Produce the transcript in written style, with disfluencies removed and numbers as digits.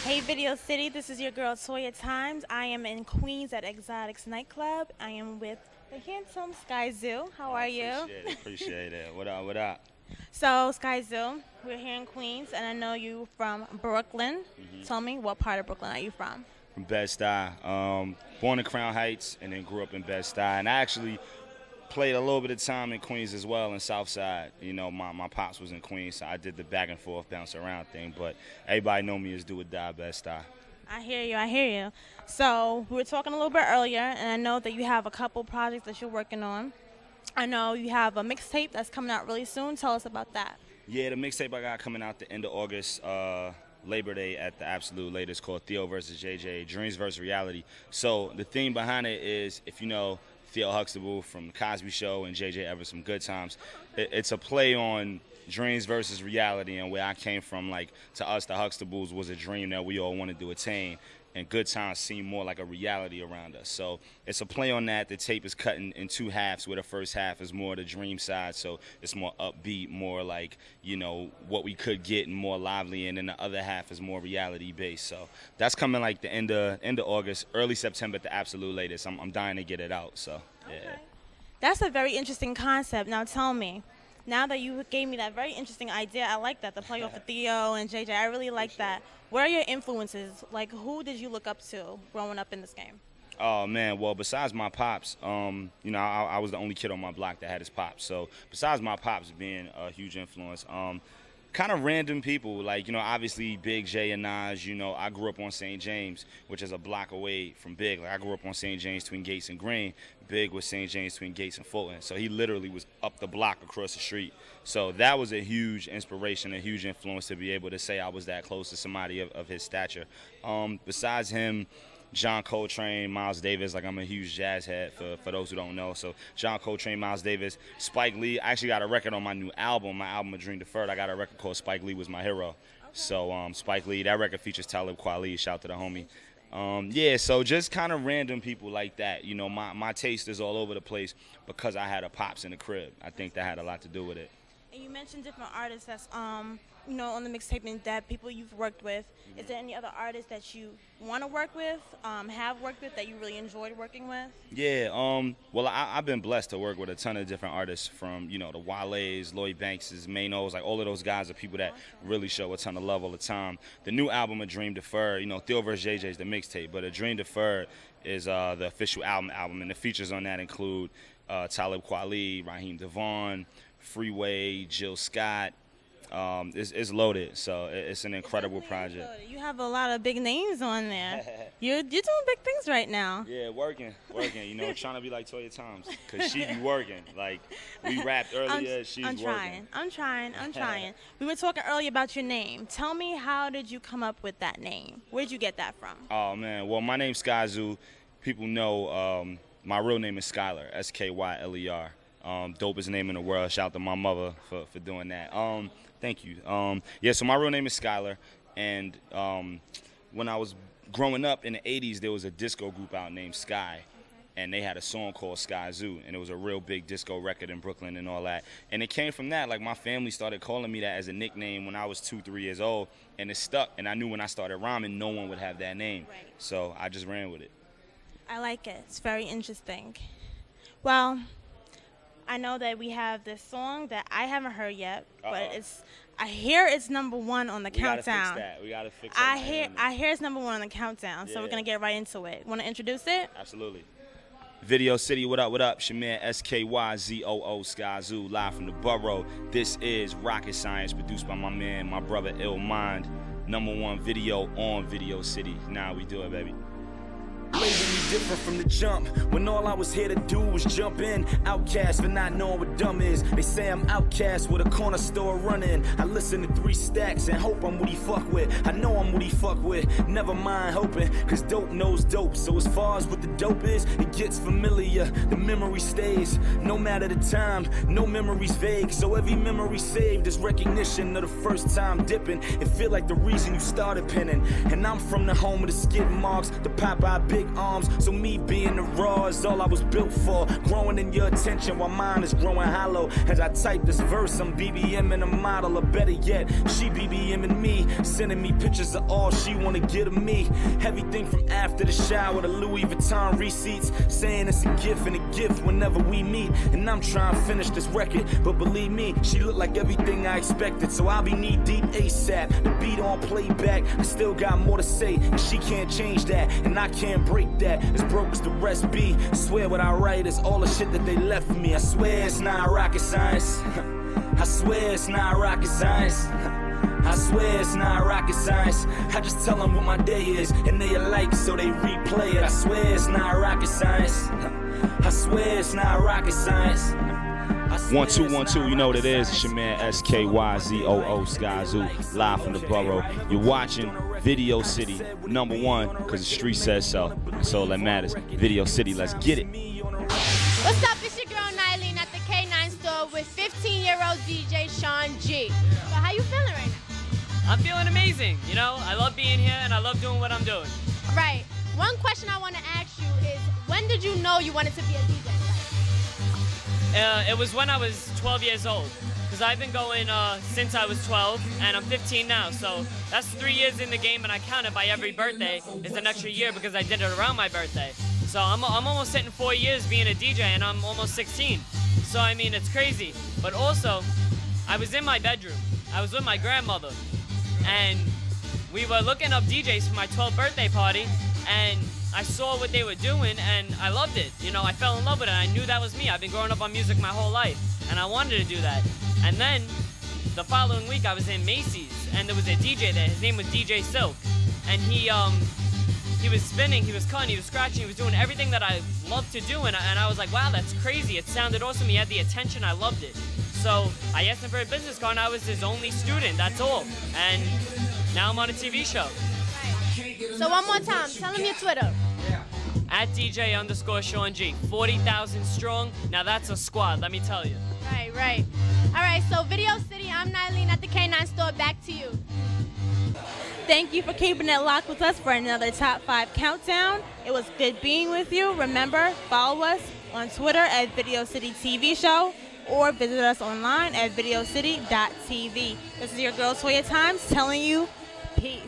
Hey Video City, this is your girl Toya Times. I am in Queens at Exotics Nightclub. I am with the handsome Sky Zoo. How are you? Appreciate it. What up, what up? So Sky Zoo, we're here in Queens and I know you from Brooklyn. Tell me, what part of Brooklyn are you from? From Bed-Stuy. Born in Crown Heights and then grew up in Bed-Stuy. And I actually played a little bit of time in Queens as well, in Southside. You know, my pops was in Queens, so I did the back and forth, bounce around thing. But everybody know me as Do or Die Bed-Stuy. I hear you, I hear you. So we were talking a little bit earlier, and I know that you have a couple projects that you're working on. I know you have a mixtape that's coming out really soon. Tell us about that. Yeah, the mixtape I got coming out the end of August, Labor Day at the absolute latest, called Theo vs. JJ, Dreams vs. Reality. So the theme behind it is, if you know Theo Huxtable from The Cosby Show and JJ Evers from Good Times, it's a play on dreams versus reality, and where I came from, like, to us, the Huxtables was a dream that we all wanted to attain, and Good Times seemed more like a reality around us. So it's a play on that. The tape is cut in two halves, where the first half is more the dream side, so it's more upbeat, more like, you know, what we could get and more lively, and then the other half is more reality based. So that's coming like the end of August, early September at the absolute latest. I'm dying to get it out, so yeah. Okay. That's a very interesting concept. Now tell me, now that you gave me that very interesting idea, I like that, the play off of Theo and JJ. I really like that. What are your influences? Like, who did you look up to growing up in this game? Oh, man, well, besides my pops, you know, I was the only kid on my block that had his pops. So besides my pops being a huge influence, kind of random people, like, you know, obviously Big J and Nas. You know, I grew up on St. James, which is a block away from Big. Like, I grew up on St. James between Gates and Green. Big was St. James between Gates and Fulton. So he literally was up the block across the street. So that was a huge inspiration, a huge influence to be able to say I was that close to somebody of his stature. Besides him, John Coltrane, Miles Davis. Like, I'm a huge jazz head for those who don't know. So John Coltrane, Miles Davis, Spike Lee. I actually got a record on my new album, A Dream Deferred. I got a record called Spike Lee Was My Hero. Okay. So Spike Lee, that record features Talib Kweli. Shout out to the homie. Yeah, so just kind of random people like that. You know, my taste is all over the place because I had a pops in the crib. I think that had a lot to do with it. And you mentioned different artists that's, you know, on the mixtape, and that people you've worked with. Is there any other artists that you want to work with, have worked with, that you really enjoyed working with? Yeah, well, I've been blessed to work with a ton of different artists, from, you know, the Wale's, Lloyd Banks's, Manos. Like, all of those guys are people that really show a ton of love all the time. The new album, A Dream Deferred, you know, Theo vs. JJ is the mixtape, but A Dream Deferred is the official album, and the features on that include Talib Kweli, Raheem DeVaughn, Freeway, Jill Scott. It's loaded, so it's an incredible project. You have a lot of big names on there. You're doing big things right now. Yeah, working. You know, trying to be like Toya Times, because she be working. Like, we rapped earlier, she's working. I'm trying. We were talking earlier about your name. Tell me, how did you come up with that name? Where'd you get that from? Oh, man. Well, my name's Sky Zoo. People know my real name is Skyler, S-K-Y-L-E-R. Dopest name in the world. Shout out to my mother for doing that. Thank you. Yeah, so my real name is Skyler, and when I was growing up in the 80s, there was a disco group out named Sky, and they had a song called Sky Zoo, and it was a real big disco record in Brooklyn and all that. And it came from that. Like, my family started calling me that as a nickname when I was 2-3 years old, and it stuck. And I knew when I started rhyming, no one would have that name. Right. So I just ran with it. I like it. It's very interesting. Well, I know that we have this song that I haven't heard yet, but I hear it's #1 on the countdown. We gotta fix that. I hear it's #1 on the countdown, so we're gonna get right into it. Want to introduce it? Absolutely. Video City, what up, what up? It's your man SKYZOO Sky Zoo, live from the borough. This is Rocket Science, produced by my man, my brother Ill Mind. #1 video on Video City. Now we do it, baby. Label me different from the jump, when all I was here to do was jump in. Outcast for not knowing what dumb is. They say I'm outcast with a corner store running. I listen to 3 stacks and hope I'm what he fuck with. I know I'm what he fuck with, never mind hoping, cause dope knows dope. So as far as what the dope is, it gets familiar, the memory stays. No matter the time, no memories vague. So every memory saved is recognition of the first time dipping. It feel like the reason you started penning. And I'm from the home of the skid marks, the Popeye Big big arms, so me being the raw is all I was built for. Growing in your attention while mine is growing hollow. As I type this verse, I'm BBMing a model, or better yet, she BBMing me, sending me pictures of all she wanna get of me. Everything from after the shower to Louis Vuitton receipts, saying it's a gift and a gift whenever we meet. And I'm trying to finish this record, but believe me, she looked like everything I expected. So I'll be knee deep ASAP. The beat on playback, I still got more to say, and she can't change that, and I can't break that. As broke as the rest be, swear what I write is all the shit that they left for me. I swear it's not rocket science. I swear it's not rocket science. I swear it's not rocket science. I just tell them what my day is, and they like, so they replay it. I swear it's not rocket science. I swear it's not rocket science. 1 2 1 2, you know what it is. It's your man SKYZOO Skyzoo, live from the borough. You're watching Videocity, #1, because the street says so. That's all that matters. Videocity, let's get it. What's up? It's your girl NYLENE at the K9 store with 15-year-old DJ Shawn G. So how you feeling right now? I'm feeling amazing. You know, I love being here and I love doing what I'm doing. Right. One question I want to ask you is, when did you know you wanted to be a DJ? It was when I was 12 years old, because I've been going since I was 12, and I'm 15 now, so that's 3 years in the game, and I count it by every birthday is an extra year because I did it around my birthday. So I'm almost hitting 4 years being a DJ, and I'm almost 16. So I mean, it's crazy. But also, I was in my bedroom. I was with my grandmother, and we were looking up DJs for my 12th birthday party, and I saw what they were doing, and I loved it. You know, I fell in love with it. I knew that was me. I've been growing up on music my whole life, and I wanted to do that. And then, the following week, I was in Macy's, and there was a DJ there. His name was DJ Silk, and he was spinning, he was cutting, he was scratching, he was doing everything that I love to do, and I was like, wow, that's crazy. It sounded awesome. He had the attention. I loved it. So I asked him for a business card, and I was his only student. That's all. And now I'm on a TV show. So one more time, tell them your Twitter. At DJ_Shawn G. 40,000 strong. Now that's a squad, let me tell you. Right, right. All right, so Videocity, I'm NYLENE at the K9 store. Back to you. Thank you for keeping it locked with us for another Top 5 Countdown. It was good being with you. Remember, follow us on Twitter at Videocity TV Show or visit us online at videocity.tv. This is your girl, Toya Times, telling you peace.